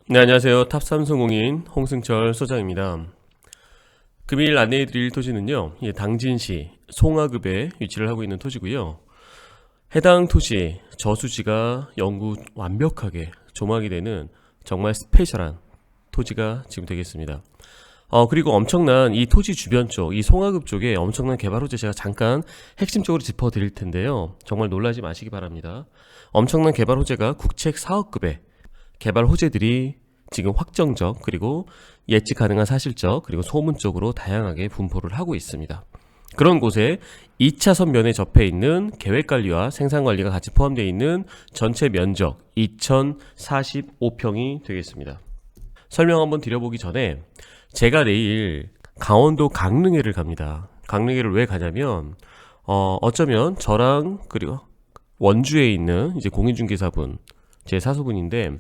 네, 안녕하세요. 탑삼성공인 홍승철 소장입니다. 금일 안내해드릴 토지는요, 당진시 송화급에 위치를 하고 있는 토지고요. 해당 토지 저수지가 영구 완벽하게 조망이 되는 정말 스페셜한 토지가 지금 되겠습니다. 그리고 엄청난 이 토지 주변 쪽, 이 송화급 쪽에 엄청난 개발 호재 제가 잠깐 핵심적으로 짚어드릴 텐데요. 정말 놀라지 마시기 바랍니다. 엄청난 개발 호재가 국책 사업급의 개발 호재들이 지금 확정적 그리고 예측 가능한 사실적 그리고 소문적으로 다양하게 분포를 하고 있습니다. 그런 곳에 2차선 면에 접해 있는 계획관리와 생산관리가 같이 포함되어 있는 전체 면적 2045평이 되겠습니다. 설명 한번 드려보기 전에 제가 내일 강원도 강릉에를 갑니다. 강릉에를 왜 가냐면 어쩌면 저랑 그리고 원주에 있는 이제 공인중개사분 제 사수분인데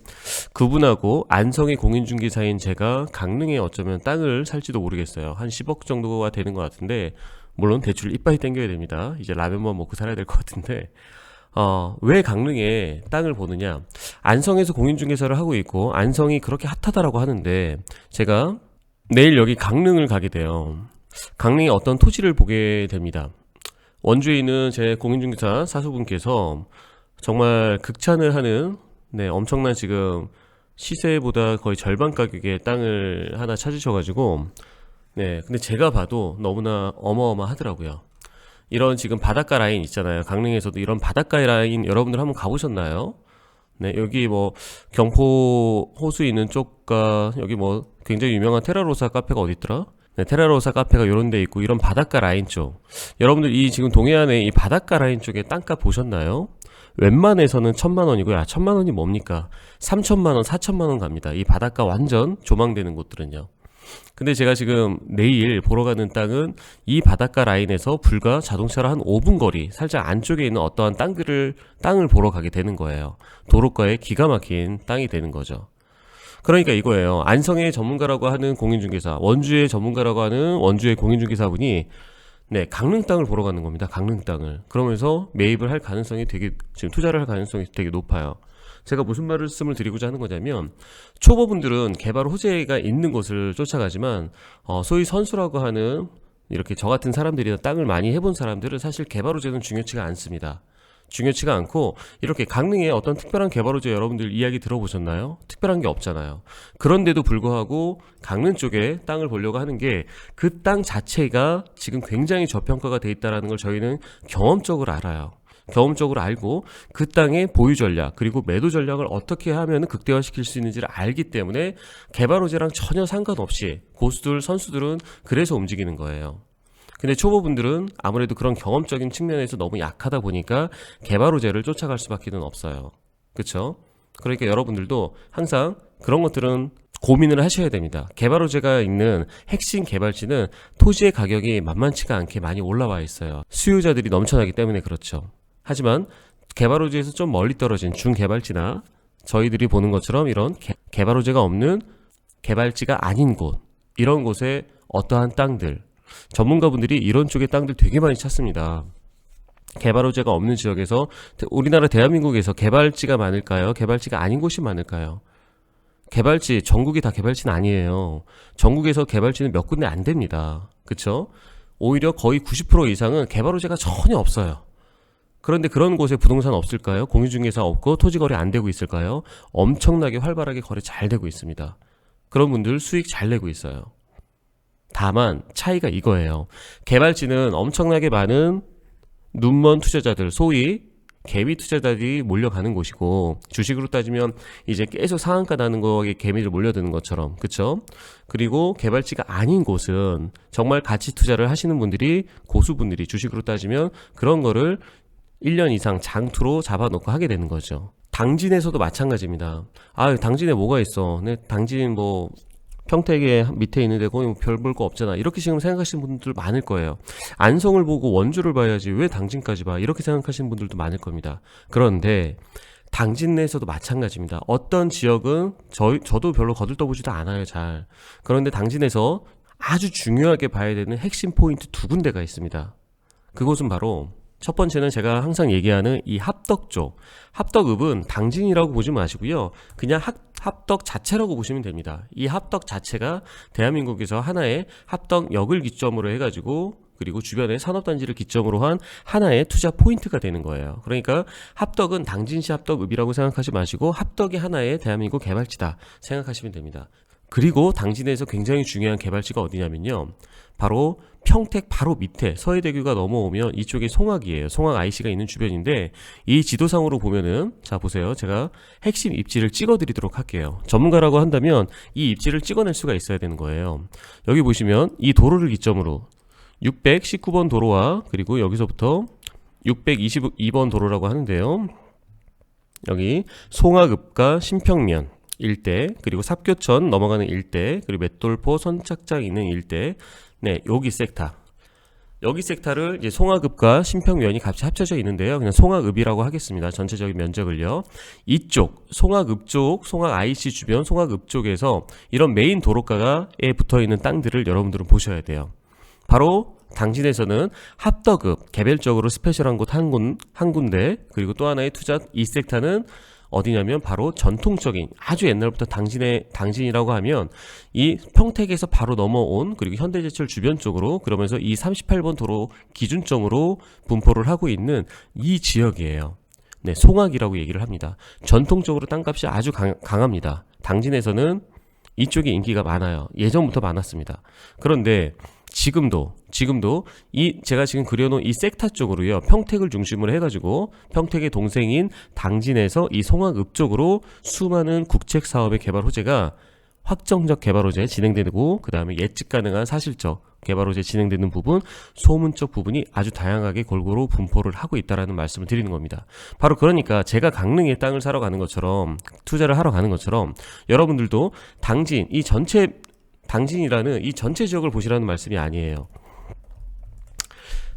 그분하고 안성의 공인중개사인 제가 강릉에 어쩌면 땅을 살지도 모르겠어요. 한 10억 정도가 되는 것 같은데 물론 대출 이빠이 땡겨야 됩니다. 이제 라면만 먹고 살아야 될 것 같은데 왜 강릉에 땅을 보느냐, 안성에서 공인중개사를 하고 있고 안성이 그렇게 핫하다라고 하는데 제가 내일 여기 강릉을 가게 돼요. 강릉에 어떤 토지를 보게 됩니다. 원주에 있는 제 공인중개사 사수분께서 정말 극찬을 하는 엄청난 지금 시세보다 거의 절반 가격의 땅을 하나 찾으셔가지고 근데 제가 봐도 너무나 어마어마하더라고요. 이런 지금 바닷가 라인 있잖아요. 강릉에서도 이런 바닷가 라인 여러분들 한번 가보셨나요? 여기 뭐 경포 호수 있는 쪽과 여기 뭐 굉장히 유명한 테라로사 카페가 어디 있더라? 테라로사 카페가 이런 데 있고 이런 바닷가 라인 쪽, 여러분들 이 지금 동해안에 이 바닷가 라인 쪽에 땅값 보셨나요? 웬만해서는 1,000만원이고요. 1,000만원이 뭡니까? 3,000만원, 4,000만원 갑니다. 이 바닷가 완전 조망되는 곳들은요. 근데 제가 지금 내일 보러 가는 땅은 이 바닷가 라인에서 불과 자동차로 한 5분 거리 살짝 안쪽에 있는 어떠한 땅을 보러 가게 되는 거예요. 도로가에 기가 막힌 땅이 되는 거죠. 그러니까 이거예요. 안성의 전문가라고 하는 공인중개사, 원주의 전문가라고 하는 원주의 공인중개사분이 강릉 땅을 보러 가는 겁니다. 강릉 땅을. 그러면서 매입을 할 가능성이 지금 투자를 할 가능성이 되게 높아요. 제가 무슨 말씀을 드리고자 하는 거냐면, 초보분들은 개발 호재가 있는 곳을 쫓아가지만, 소위 선수라고 하는 이렇게 저 같은 사람들이나 땅을 많이 해본 사람들은 사실 개발 호재는 중요치가 않습니다. 중요치가 않고, 이렇게 강릉에 어떤 특별한 개발 호재 여러분들 이야기 들어보셨나요? 특별한 게 없잖아요. 그런데도 불구하고 강릉 쪽에 땅을 보려고 하는 게 그 땅 자체가 지금 굉장히 저평가가 돼 있다는 걸 저희는 경험적으로 알아요. 경험적으로 알고 그 땅의 보유 전략 그리고 매도 전략을 어떻게 하면 극대화시킬 수 있는지를 알기 때문에 개발 호재랑 전혀 상관없이 고수들, 선수들은 그래서 움직이는 거예요. 근데 초보분들은 아무래도 그런 경험적인 측면에서 너무 약하다 보니까 개발 호재를 쫓아갈 수밖에 없어요. 그렇죠? 그러니까 여러분들도 항상 그런 것들은 고민을 하셔야 됩니다. 개발 호재가 있는 핵심 개발지는 토지의 가격이 만만치가 않게 많이 올라와 있어요. 수요자들이 넘쳐나기 때문에 그렇죠. 하지만 개발 호재에서 좀 멀리 떨어진 중개발지나 저희들이 보는 것처럼 이런 개발 호재가 없는 개발지가 아닌 곳, 이런 곳에 어떠한 땅들, 전문가분들이 이런 쪽의 땅들 되게 많이 찾습니다. 개발 호재가 없는 지역에서, 우리나라 대한민국에서 개발지가 많을까요? 개발지가 아닌 곳이 많을까요? 개발지, 전국이 다 개발지는 아니에요. 전국에서 개발지는 몇 군데 안 됩니다. 그쵸? 오히려 거의 90% 이상은 개발 호재가 전혀 없어요. 그런데 그런 곳에 부동산 없을까요? 공유중개사 없고 토지 거래 안 되고 있을까요? 엄청나게 활발하게 거래 잘 되고 있습니다. 그런 분들 수익 잘 내고 있어요. 다만 차이가 이거예요. 개발지는 엄청나게 많은 눈먼 투자자들, 소위 개미 투자자들이 몰려가는 곳이고, 주식으로 따지면 이제 계속 상한가 나는 거에 개미들 몰려드는 것처럼, 그쵸? 그리고 개발지가 아닌 곳은 정말 가치 투자를 하시는 분들이, 고수분들이 주식으로 따지면 그런 거를 1년 이상 장투로 잡아놓고 하게 되는 거죠. 당진에서도 마찬가지입니다. 당진에 뭐가 있어? 당진 뭐 평택에 밑에 있는 데고 별 볼 거 없잖아, 이렇게 지금 생각하시는 분들 많을 거예요. 안성을 보고 원주를 봐야지 왜 당진까지 봐, 이렇게 생각하시는 분들도 많을 겁니다. 그런데 당진 내에서도 마찬가지입니다. 어떤 지역은 저도 별로 거들떠보지도 않아요, 잘. 그런데 당진에서 아주 중요하게 봐야 되는 핵심 포인트 두 군데가 있습니다. 그곳은 바로, 첫 번째는 제가 항상 얘기하는 이 합덕 쪽. 합덕읍은 당진이라고 보지 마시고요. 그냥 합덕 자체라고 보시면 됩니다. 이 합덕 자체가 대한민국에서 하나의 합덕역을 기점으로 해가지고 그리고 주변의 산업단지를 기점으로 한 하나의 투자 포인트가 되는 거예요. 그러니까 합덕은 당진시 합덕읍이라고 생각하지 마시고 합덕이 하나의 대한민국 개발지다 생각하시면 됩니다. 그리고 당진에서 굉장히 중요한 개발지가 어디냐면요. 바로 평택 바로 밑에 서해대교가 넘어오면 이쪽이 송악이에요. 송악 IC가 있는 주변인데 이 지도상으로 보면은 자 보세요. 제가 핵심 입지를 찍어드리도록 할게요. 전문가라고 한다면 이 입지를 찍어낼 수가 있어야 되는 거예요. 여기 보시면 이 도로를 기점으로 619번 도로와 그리고 여기서부터 622번 도로라고 하는데요. 여기 송악읍과 신평면 일대 그리고 삽교천 넘어가는 일대 그리고 맷돌포 선착장 있는 일대 네 여기 섹터 여기 섹터를 이제 송악읍과 신평면이 같이 합쳐져 있는데요. 그냥 송악읍이라고 하겠습니다. 전체적인 면적을요. 이쪽 송악읍 쪽 송악 IC 주변 송악읍 쪽에서 이런 메인 도로가에 붙어있는 땅들을 여러분들은 보셔야 돼요. 바로 당진에서는 합덕읍 개별적으로 스페셜한 곳 한 군데 그리고 또 하나의 투자 이 섹터는 어디냐면 바로 전통적인 아주 옛날부터 당진이라고 하면 이 평택에서 바로 넘어온 그리고 현대제철 주변 쪽으로 그러면서 이 38번 도로 기준점으로 분포를 하고 있는 이 지역이에요. 네, 송악이라고 얘기를 합니다. 전통적으로 땅값이 아주 강합니다. 당진에서는 이쪽이 인기가 많아요. 예전부터 많았습니다. 그런데 지금도 이 제가 지금 그려놓은 이 섹터 쪽으로요. 평택을 중심으로 해가지고 평택의 동생인 당진에서 이 송악읍 쪽으로 수많은 국책 사업의 개발 호재가 확정적 개발 호재 진행되고 그 다음에 예측 가능한 사실적 개발 호재 진행되는 부분, 소문적 부분이 아주 다양하게 골고루 분포를 하고 있다라는 말씀을 드리는 겁니다. 바로 그러니까 제가 강릉에 땅을 사러 가는 것처럼 투자를 하러 가는 것처럼 여러분들도 당진 이 전체 당진이라는 이 전체 지역을 보시라는 말씀이 아니에요.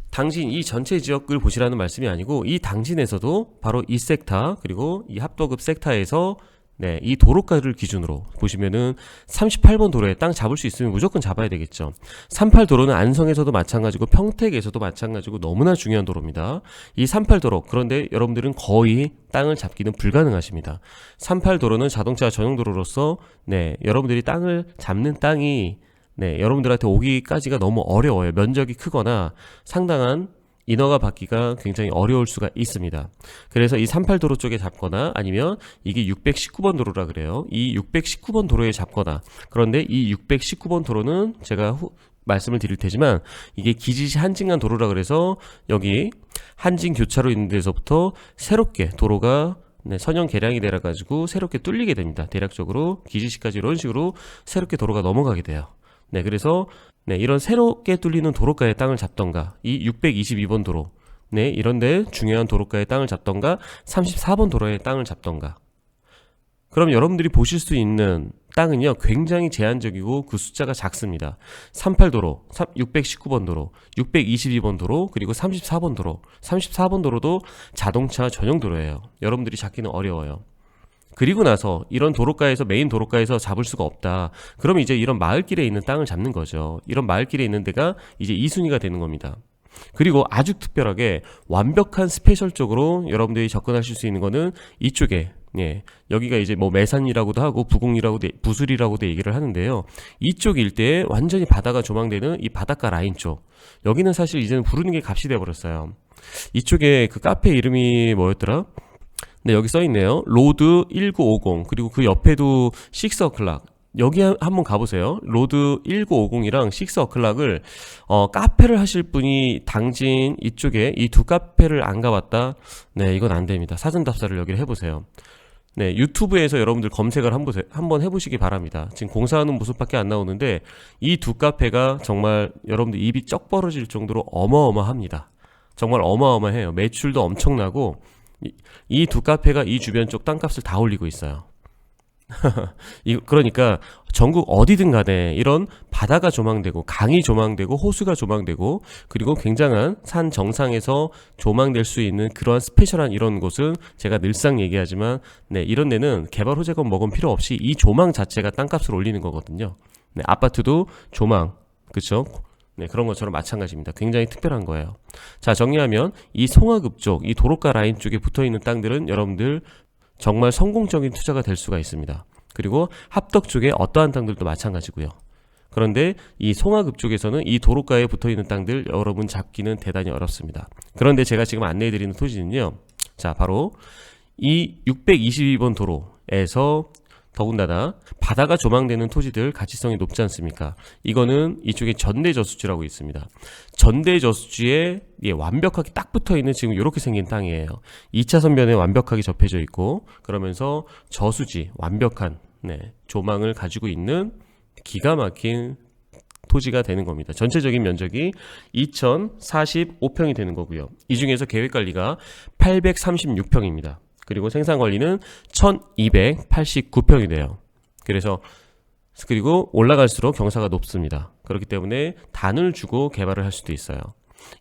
당진 이 전체 지역을 보시라는 말씀이 아니고 이 당진에서도 바로 이 섹터 그리고 이 합덕읍 섹터에서 네, 이 도로가를 기준으로 보시면은 38번 도로에 땅 잡을 수 있으면 무조건 잡아야 되겠죠. 38도로는 안성에서도 마찬가지고 평택에서도 마찬가지고 너무나 중요한 도로입니다. 이 38도로 그런데 여러분들은 거의 땅을 잡기는 불가능하십니다. 38도로는 자동차 전용 도로로서 네, 여러분들이 땅을 잡는 땅이 네, 여러분들한테 오기까지가 너무 어려워요. 면적이 크거나 상당한 인허가 받기가 굉장히 어려울 수가 있습니다. 그래서 이 38도로 쪽에 잡거나 아니면 이게 619번 도로라 그래요. 이 619번 도로에 잡거나 그런데 이 619번 도로는 제가 말씀을 드릴 테지만 이게 기지시 한진간 도로라 그래서 여기 한진 교차로 있는 데서부터 새롭게 도로가 네, 선형 개량이 되어가지고 새롭게 뚫리게 됩니다. 대략적으로 기지시까지 이런 식으로 새롭게 도로가 넘어가게 돼요. 네, 그래서 네, 이런 새롭게 뚫리는 도로가의 땅을 잡던가 이 622번 도로 네, 이런데 중요한 도로가의 땅을 잡던가 34번 도로의 땅을 잡던가 그럼 여러분들이 보실 수 있는 땅은요 굉장히 제한적이고 그 숫자가 작습니다. 38도로, 619번 도로, 622번 도로 그리고 34번 도로 34번 도로도 자동차 전용 도로예요. 여러분들이 잡기는 어려워요. 그리고 나서 이런 도로가에서 메인 도로가에서 잡을 수가 없다. 그러면 이제 이런 마을길에 있는 땅을 잡는 거죠. 이런 마을길에 있는 데가 이제 2순위가 되는 겁니다. 그리고 아주 특별하게 완벽한 스페셜적으로 여러분들이 접근하실 수 있는 거는 이쪽에 예, 여기가 이제 뭐 매산이라고도 하고 부술이라고도 얘기를 하는데요. 이쪽 일대에 완전히 바다가 조망되는 이 바닷가 라인 쪽 여기는 사실 이제는 부르는 게 값이 돼버렸어요. 이쪽에 그 카페 이름이 뭐였더라? 네, 여기 써있네요. 로드 1950 그리고 그 옆에도 식스 어클락 여기 한번 가보세요. 로드 1950이랑 식스 어클락을 카페를 하실 분이 당진 이쪽에 이 두 카페를 안 가봤다? 네, 이건 안 됩니다. 사전 답사를 여기를 해보세요. 네, 유튜브에서 여러분들 검색을 한번 해보시기 바랍니다. 지금 공사하는 모습밖에 안 나오는데 이 두 카페가 정말 여러분들 입이 쩍 벌어질 정도로 어마어마합니다. 정말 어마어마해요. 매출도 엄청나고 이 두 카페가 이 주변 쪽 땅값을 다 올리고 있어요. 그러니까 전국 어디든 간에 이런 바다가 조망되고 강이 조망되고 호수가 조망되고 그리고 굉장한 산 정상에서 조망될 수 있는 그러한 스페셜한 이런 곳은 제가 늘상 얘기하지만 네, 이런 데는 개발 호재건 뭐건 필요 없이 이 조망 자체가 땅값을 올리는 거거든요. 네, 아파트도 조망 그쵸? 네, 그런 것처럼 마찬가지입니다. 굉장히 특별한 거예요. 자, 정리하면 이 송악읍 쪽, 이 도로가 라인 쪽에 붙어있는 땅들은 여러분들 정말 성공적인 투자가 될 수가 있습니다. 그리고 합덕 쪽에 어떠한 땅들도 마찬가지고요. 그런데 이 송화읍 쪽에서는 이 도로가에 붙어있는 땅들 여러분 잡기는 대단히 어렵습니다. 그런데 제가 지금 안내해드리는 토지는요, 자 바로 이 622번 도로에서 더군다나 바다가 조망되는 토지들 가치성이 높지 않습니까? 이거는 이쪽에 전대저수지라고 있습니다. 전대저수지에 완벽하게 딱 붙어있는 지금 이렇게 생긴 땅이에요. 2차선 변에 완벽하게 접해져 있고, 그러면서 저수지 완벽한 조망을 가지고 있는 기가 막힌 토지가 되는 겁니다. 전체적인 면적이 2045평이 되는 거고요. 이 중에서 계획관리가 836평입니다. 그리고 생산관리는 1289평이 돼요. 그리고 올라갈수록 경사가 높습니다. 그렇기 때문에 단을 주고 개발을 할 수도 있어요.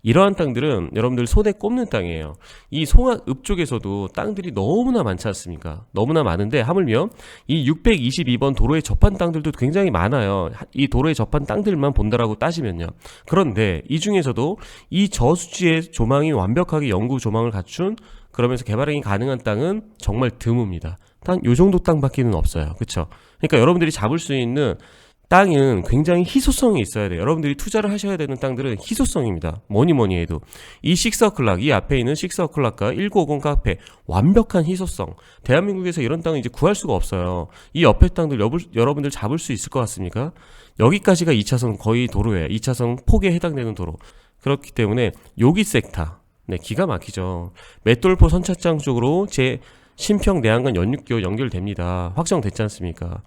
이러한 땅들은 여러분들 손에 꼽는 땅이에요. 이 송화읍 쪽에서도 땅들이 너무나 많지 않습니까? 너무나 많은데 하물며 이 622번 도로에 접한 땅들도 굉장히 많아요. 이 도로에 접한 땅들만 본다라고 따지면요. 그런데 이 중에서도 이 저수지의 조망이 완벽하게 영구 조망을 갖춘, 그러면서 개발이 가능한 땅은 정말 드뭅니다. 단 요 정도 땅밖에는 없어요. 그렇죠? 그러니까 여러분들이 잡을 수 있는 땅은 굉장히 희소성이 있어야 돼요. 여러분들이 투자를 하셔야 되는 땅들은 희소성입니다. 뭐니 해도 이 식스어클락, 이 앞에 있는 식스어클락과 1950 카페, 완벽한 희소성. 대한민국에서 이런 땅은 이제 구할 수가 없어요. 이 옆에 땅들 여러분들 잡을 수 있을 것 같습니까? 여기까지가 2차선 거의 도로예요. 2차선 폭에 해당되는 도로. 그렇기 때문에 여기 섹터, 기가 막히죠. 맷돌포 선착장 쪽으로 제 신평 내안간 연육교 연결됩니다. 확정됐지 않습니까?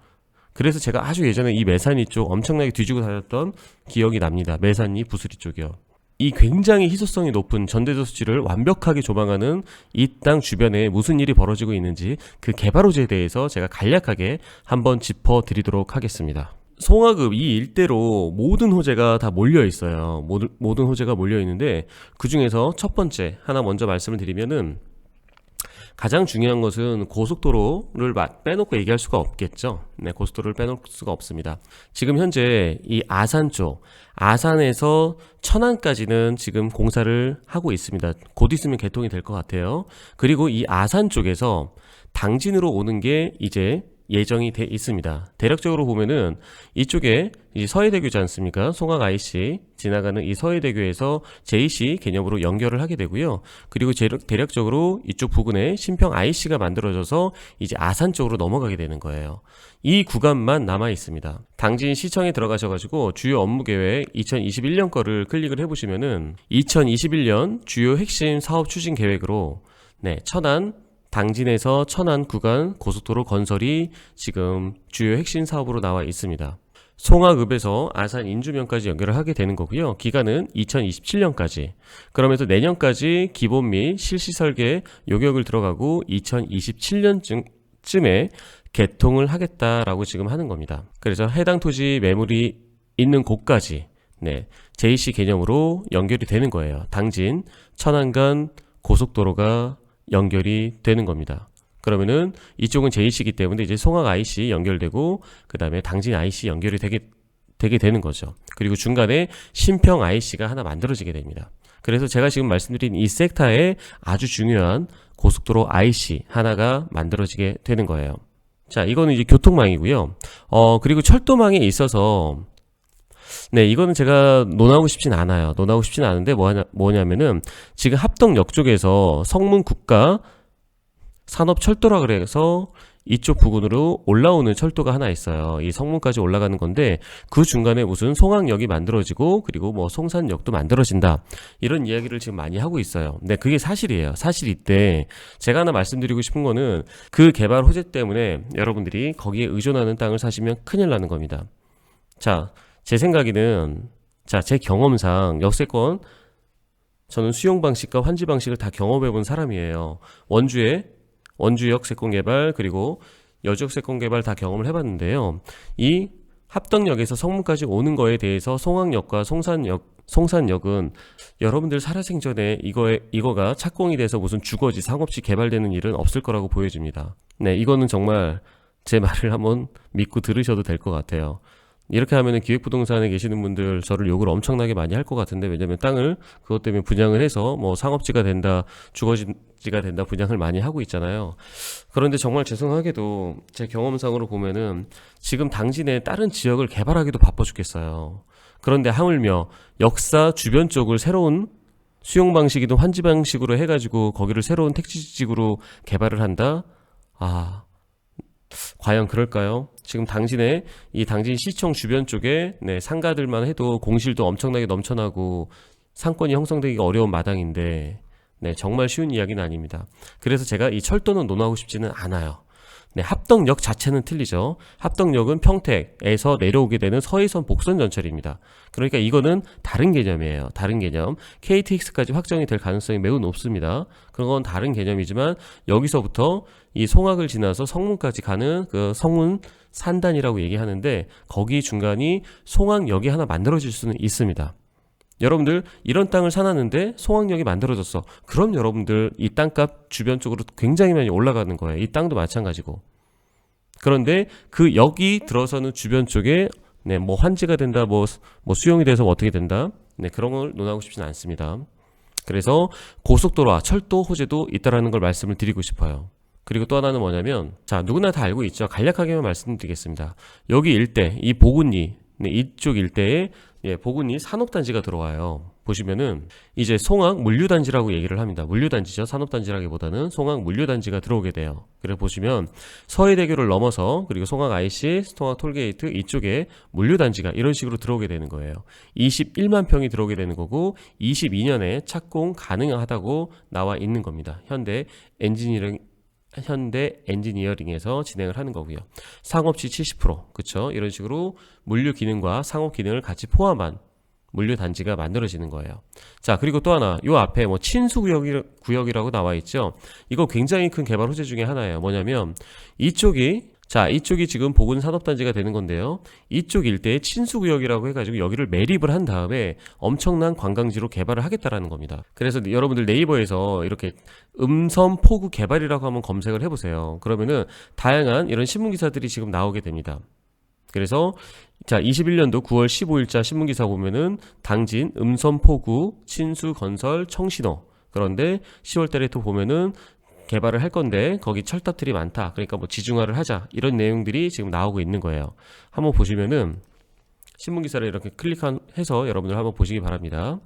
그래서 제가 아주 예전에 이 매산리 쪽 엄청나게 뒤지고 다녔던 기억이 납니다. 매산리 부수리 쪽이요. 이 굉장히 희소성이 높은 전대저수지를 완벽하게 조망하는 이 땅 주변에 무슨 일이 벌어지고 있는지 그 개발 호재에 대해서 제가 간략하게 한번 짚어드리도록 하겠습니다. 송화읍 이 일대로 모든 호재가 다 몰려 있어요. 모든 호재가 몰려 있는데 그 중에서 첫 번째 하나 먼저 말씀을 드리면은, 가장 중요한 것은 고속도로를 빼놓고 얘기할 수가 없겠죠. 고속도로를 빼놓을 수가 없습니다. 지금 현재 이 아산 쪽, 아산에서 천안까지는 지금 공사를 하고 있습니다. 곧 있으면 개통이 될 것 같아요. 그리고 이 아산 쪽에서 당진으로 오는 게 이제 예정이 돼 있습니다. 대략적으로 보면은 이쪽에 이 서해대교지 않습니까? 송악 IC 지나가는 이 서해대교에서 JC 개념으로 연결을 하게 되고요. 그리고 대략적으로 이쪽 부근에 신평 IC가 만들어져서 이제 아산 쪽으로 넘어가게 되는 거예요. 이 구간만 남아 있습니다. 당진 시청에 들어가셔가지고 주요 업무 계획 2021년 거를 클릭을 해보시면은 2021년 주요 핵심 사업 추진 계획으로 천안 당진에서 천안 구간 고속도로 건설이 지금 주요 핵심 사업으로 나와 있습니다. 송화읍에서 아산 인주면까지 연결을 하게 되는 거고요. 기간은 2027년까지. 그러면서 내년까지 기본 및 실시 설계 요격을 들어가고 2027년쯤에 개통을 하겠다라고 지금 하는 겁니다. 그래서 해당 토지 매물이 있는 곳까지 JC 개념으로 연결이 되는 거예요. 당진, 천안 간 고속도로가 연결이 되는 겁니다. 그러면은 이쪽은 JC이기 때문에 이제 송악 IC 연결되고 그 다음에 당진 IC 연결이 되게 되는 거죠. 그리고 중간에 신평 IC가 하나 만들어지게 됩니다. 그래서 제가 지금 말씀드린 이 섹터에 아주 중요한 고속도로 IC 하나가 만들어지게 되는 거예요. 자, 이거는 이제 교통망이고요. 그리고 철도망에 있어서 이거는 제가 논하고 싶진 않아요. 논하고 싶진 않은데 뭐냐면은 지금 합덕역 쪽에서 성문 국가 산업철도라 그래서 이쪽 부근으로 올라오는 철도가 하나 있어요. 이 성문까지 올라가는 건데 그 중간에 무슨 송악역이 만들어지고 그리고 뭐 송산역도 만들어진다, 이런 이야기를 지금 많이 하고 있어요. 근데 그게 사실이에요. 사실인데 제가 하나 말씀드리고 싶은 거는 그 개발 호재 때문에 여러분들이 거기에 의존하는 땅을 사시면 큰일 나는 겁니다. 자, 제 생각에는, 제 경험상 역세권, 저는 수용 방식과 환지 방식을 다 경험해 본 사람이에요. 원주 역세권 개발, 그리고 여주 역세권 개발 다 경험을 해봤는데요. 이 합덕역에서 성문까지 오는 거에 대해서 송악역과 송산역은 여러분들 살아생전에 이거가 착공이 돼서 무슨 주거지, 상업지 개발되는 일은 없을 거라고 보여집니다. 이거는 정말 제 말을 한번 믿고 들으셔도 될 것 같아요. 이렇게 하면은 기획부동산에 계시는 분들 저를 욕을 엄청나게 많이 할 것 같은데, 왜냐면 땅을 그것 때문에 분양을 해서 뭐 상업지가 된다, 주거지가 된다 분양을 많이 하고 있잖아요. 그런데 정말 죄송하게도 제 경험상으로 보면은 지금 당진의 다른 지역을 개발하기도 바빠 죽겠어요. 그런데 하물며 역사 주변 쪽을 새로운 수용 방식이든 환지 방식으로 해가지고 거기를 새로운 택지지구로 개발을 한다? 아, 과연 그럴까요? 지금 당진의 이 당진 시청 주변 쪽에 상가들만 해도 공실도 엄청나게 넘쳐나고 상권이 형성되기가 어려운 마당인데 정말 쉬운 이야기는 아닙니다. 그래서 제가 이 철도는 논하고 싶지는 않아요. 합덕역 자체는 틀리죠. 합덕역은 평택에서 내려오게 되는 서해선 복선 전철입니다. 그러니까 이거는 다른 개념이에요. 다른 개념. KTX까지 확정이 될 가능성이 매우 높습니다. 그건 다른 개념이지만 여기서부터 이 송악을 지나서 성문까지 가는 그 성문 산단이라고 얘기하는데, 거기 중간이 송악역이 하나 만들어질 수는 있습니다. 여러분들 이런 땅을 사놨는데 송악역이 만들어졌어. 그럼 여러분들 이 땅값 주변 쪽으로 굉장히 많이 올라가는 거예요. 이 땅도 마찬가지고. 그런데 그 역이 들어서는 주변 쪽에 뭐 환지가 된다, 뭐 수용이 돼서 어떻게 된다, 그런 걸 논하고 싶지는 않습니다. 그래서 고속도로와 철도 호재도 있다라는 걸 말씀을 드리고 싶어요. 그리고 또 하나는 뭐냐면, 자, 누구나 다 알고 있죠. 간략하게만 말씀드리겠습니다. 여기 일대, 이 보군리, 이쪽 일대에 보군리 산업단지가 들어와요. 보시면은 이제 송악 물류단지라고 얘기를 합니다. 물류단지죠. 산업단지라기보다는 송악 물류단지가 들어오게 돼요. 그래서 보시면 서해대교를 넘어서, 그리고 송악 IC, 송악 톨게이트 이쪽에 물류단지가 이런 식으로 들어오게 되는 거예요. 21만 평이 들어오게 되는 거고 22년에 착공 가능하다고 나와 있는 겁니다. 현대 엔지니어링에서 진행을 하는 거고요. 상업시 70%, 그쵸? 이런 식으로 물류 기능과 상업 기능을 같이 포함한 물류 단지가 만들어지는 거예요. 자, 그리고 또 하나, 요 앞에 뭐 친수구역이라고 나와 있죠. 이거 굉장히 큰 개발 호재 중에 하나예요. 뭐냐면 이쪽이 지금 보군 산업단지가 되는 건데요. 이쪽 일대에 친수구역이라고 해가지고 여기를 매립을 한 다음에 엄청난 관광지로 개발을 하겠다라는 겁니다. 그래서 여러분들 네이버에서 이렇게 음섬포구 개발이라고 한번 검색을 해보세요. 그러면은 다양한 이런 신문기사들이 지금 나오게 됩니다. 그래서 자, 21년도 9월 15일자 신문기사 보면은 당진, 음섬포구, 친수건설, 청신호. 그런데 10월달에 또 보면은 개발을 할 건데 거기 철탑들이 많다. 그러니까 뭐 지중화를 하자. 이런 내용들이 지금 나오고 있는 거예요. 한번 보시면은 신문기사를 이렇게 클릭해서 여러분들 한번 보시기 바랍니다.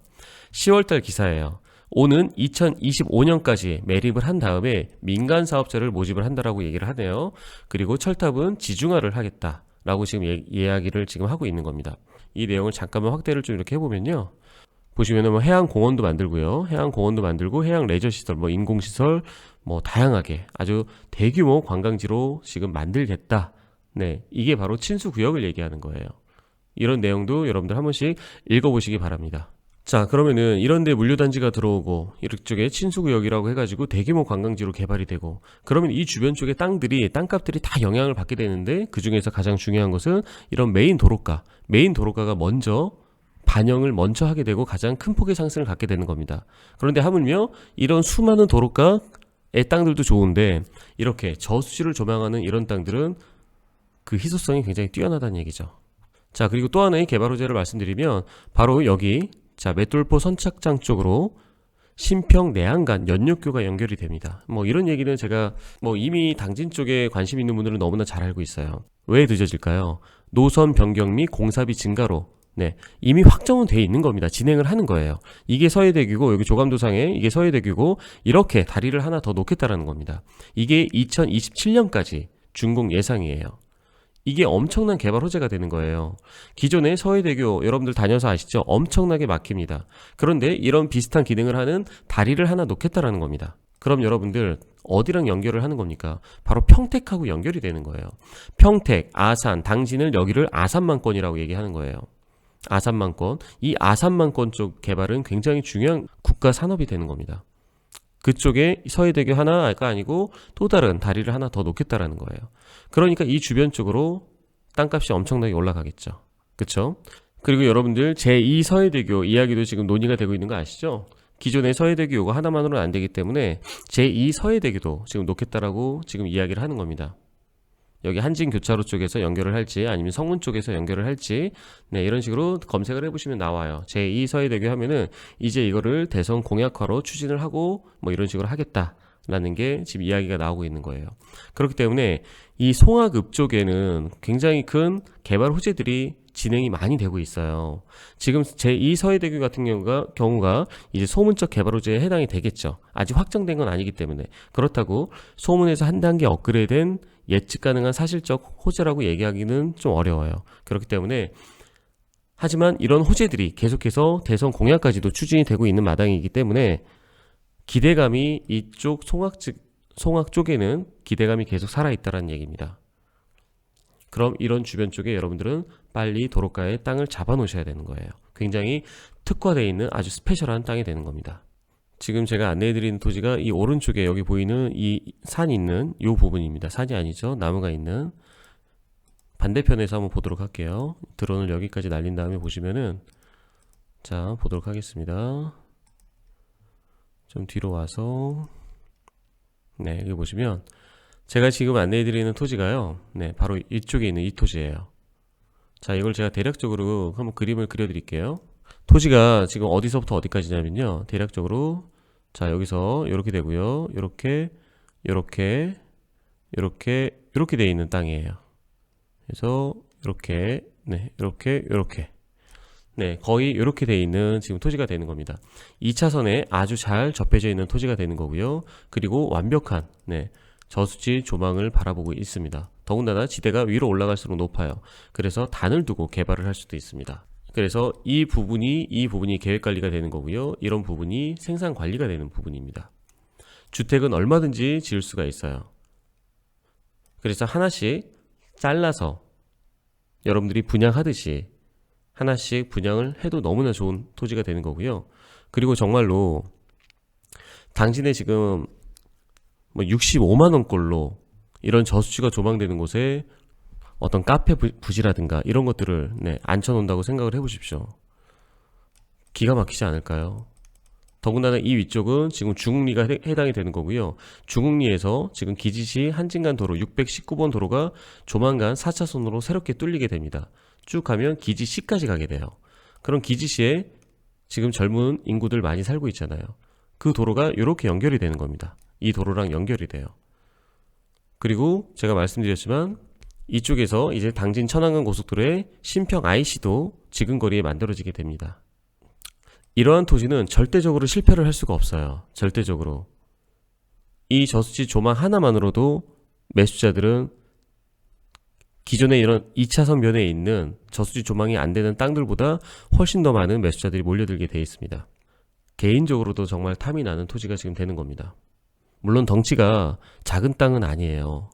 10월달 기사예요. 오는 2025년까지 매립을 한 다음에 민간 사업자를 모집을 한다라고 얘기를 하네요. 그리고 철탑은 지중화를 하겠다. 라고 지금 이야기를 지금 하고 있는 겁니다. 이 내용을 잠깐만 확대를 좀 이렇게 해보면요. 보시면은 뭐 해양공원도 만들고요. 해양공원도 만들고 해양 레저시설, 뭐 인공시설, 뭐 다양하게 아주 대규모 관광지로 지금 만들겠다. 이게 바로 친수구역을 얘기하는 거예요. 이런 내용도 여러분들 한 번씩 읽어보시기 바랍니다. 자, 그러면은 이런데 물류단지가 들어오고 이쪽에 친수구역이라고 해가지고 대규모 관광지로 개발이 되고, 그러면 이 주변 쪽의 땅값들이 다 영향을 받게 되는데, 그 중에서 가장 중요한 것은 이런 메인 도로가가 반영을 먼저 하게 되고 가장 큰 폭의 상승을 갖게 되는 겁니다. 그런데 하물며 이런 수많은 도로가의 땅들도 좋은데 이렇게 저수지를 조망하는 이런 땅들은 그 희소성이 굉장히 뛰어나다는 얘기죠. 자, 그리고 또 하나의 개발 호재를 말씀드리면 바로 여기, 자, 맷돌포 선착장 쪽으로 신평 내안간 연육교가 연결이 됩니다. 뭐 이런 얘기는 제가 뭐 이미 당진 쪽에 관심 있는 분들은 너무나 잘 알고 있어요. 왜 늦어질까요? 노선 변경 및 공사비 증가로 이미 확정은 돼 있는 겁니다. 진행을 하는 거예요. 이게 서해대교고, 여기 조감도상에 이게 서해대교고, 이렇게 다리를 하나 더 놓겠다라는 겁니다. 이게 2027년까지 준공 예상이에요. 이게 엄청난 개발 호재가 되는 거예요. 기존의 서해대교 여러분들 다녀서 아시죠? 엄청나게 막힙니다. 그런데 이런 비슷한 기능을 하는 다리를 하나 놓겠다라는 겁니다. 그럼 여러분들 어디랑 연결을 하는 겁니까? 바로 평택하고 연결이 되는 거예요. 평택, 아산, 당진을 여기를 아산만권이라고 얘기하는 거예요. 아산만권. 이 아산만권 쪽 개발은 굉장히 중요한 국가 산업이 되는 겁니다. 그쪽에 서해대교 하나가 아니고 또 다른 다리를 하나 더 놓겠다라는 거예요. 그러니까 이 주변 쪽으로 땅값이 엄청나게 올라가겠죠. 그쵸? 그리고 여러분들 제2 서해대교 이야기도 지금 논의가 되고 있는 거 아시죠? 기존의 서해대교 요거 하나만으로는 안 되기 때문에 제2 서해대교도 지금 놓겠다라고 지금 이야기를 하는 겁니다. 여기 한진교차로 쪽에서 연결을 할지 아니면 성문 쪽에서 연결을 할지 네, 이런 식으로 검색을 해보시면 나와요. 제2 서해대교 하면은 이제 이거를 대선 공약화로 추진을 하고 뭐 이런 식으로 하겠다라는 게 지금 이야기가 나오고 있는 거예요. 그렇기 때문에 이 송악읍 쪽에는 굉장히 큰 개발 호재들이 진행이 많이 되고 있어요. 지금 제2 서해대교 같은 경우가 이제 소문적 개발 호재에 해당이 되겠죠. 아직 확정된 건 아니기 때문에. 그렇다고 소문에서 한 단계 업그레이드된 예측 가능한 사실적 호재라고 얘기하기는 좀 어려워요. 그렇기 때문에 하지만 이런 호재들이 계속해서 대선 공약까지도 추진이 되고 있는 마당이기 때문에 기대감이 이쪽 송악 쪽에는 기대감이 계속 살아있다는 얘기입니다. 그럼 이런 주변 쪽에 여러분들은 빨리 도로가에 땅을 잡아 놓으셔야 되는 거예요. 굉장히 특화되어 있는 아주 스페셜한 땅이 되는 겁니다. 지금 제가 안내해드리는 토지가 이 오른쪽에 여기 보이는 이 산 있는 이 부분입니다. 산이 아니죠. 나무가 있는 반대편에서 한번 보도록 할게요. 드론을 여기까지 날린 다음에 보시면은 자 보도록 하겠습니다. 좀 뒤로 와서 네 여기 보시면 제가 지금 안내해드리는 토지가요. 네 바로 이쪽에 있는 이 토지예요. 자 이걸 제가 대략적으로 한번 그림을 그려드릴게요. 토지가 지금 어디서부터 어디까지냐면요. 대략적으로 자 여기서 이렇게 되고요. 이렇게 되어 있는 땅이에요. 그래서 이렇게 네 이렇게 네 거의 이렇게 되어 있는 지금 토지가 되는 겁니다. 2차선에 아주 잘 접해져 있는 토지가 되는 거고요. 그리고 완벽한 네 저수지 조망을 바라보고 있습니다. 더군다나 지대가 위로 올라갈수록 높아요. 그래서 단을 두고 개발을 할 수도 있습니다. 그래서 이 부분이 계획관리가 되는 거고요. 이런 부분이 생산관리가 되는 부분입니다. 주택은 얼마든지 지을 수가 있어요. 그래서 하나씩 잘라서 여러분들이 분양하듯이 하나씩 분양을 해도 너무나 좋은 토지가 되는 거고요. 그리고 정말로 당신의 지금 뭐 65만원꼴로 이런 저수지가 조망되는 곳에 어떤 카페 부지라든가 이런 것들을 네, 앉혀놓는다고 생각을 해보십시오. 기가 막히지 않을까요? 더군다나 이 위쪽은 지금 중흥리가 해당이 되는 거고요. 중흥리에서 지금 기지시 한진간 도로 619번 도로가 조만간 4차선으로 새롭게 뚫리게 됩니다. 쭉 가면 기지시까지 가게 돼요. 그럼 기지시에 지금 젊은 인구들 많이 살고 있잖아요. 그 도로가 이렇게 연결이 되는 겁니다. 이 도로랑 연결이 돼요. 그리고 제가 말씀드렸지만 이쪽에서 이제 당진 천안간 고속도로의 신평 IC도 지근거리에 만들어지게 됩니다. 이러한 토지는 절대적으로 실패를 할 수가 없어요. 절대적으로. 이 저수지 조망 하나만으로도 매수자들은 기존에 이런 2차선 면에 있는 저수지 조망이 안 되는 땅들보다 훨씬 더 많은 매수자들이 몰려들게 되어 있습니다. 개인적으로도 정말 탐이 나는 토지가 지금 되는 겁니다. 물론 덩치가 작은 땅은 아니에요.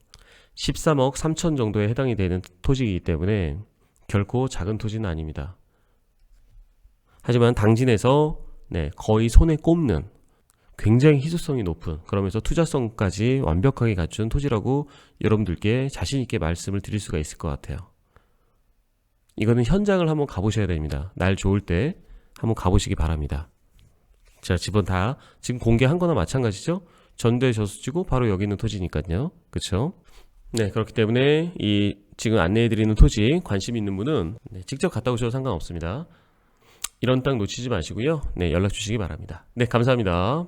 13억 3천 정도에 해당이 되는 토지이기 때문에 결코 작은 토지는 아닙니다. 하지만 당진에서 네, 거의 손에 꼽는 굉장히 희소성이 높은 그러면서 투자성까지 완벽하게 갖춘 토지라고 여러분들께 자신있게 말씀을 드릴 수가 있을 것 같아요. 이거는 현장을 한번 가보셔야 됩니다. 날 좋을 때 한번 가보시기 바랍니다. 자, 집은 다 지금 공개한 거나 마찬가지죠? 전대 저수지고 바로 여기 있는 토지니까요. 그쵸? 네, 그렇기 때문에 이 지금 안내해드리는 토지 관심 있는 분은 네, 직접 갔다 오셔도 상관없습니다. 이런 땅 놓치지 마시고요. 네, 연락 주시기 바랍니다. 네, 감사합니다.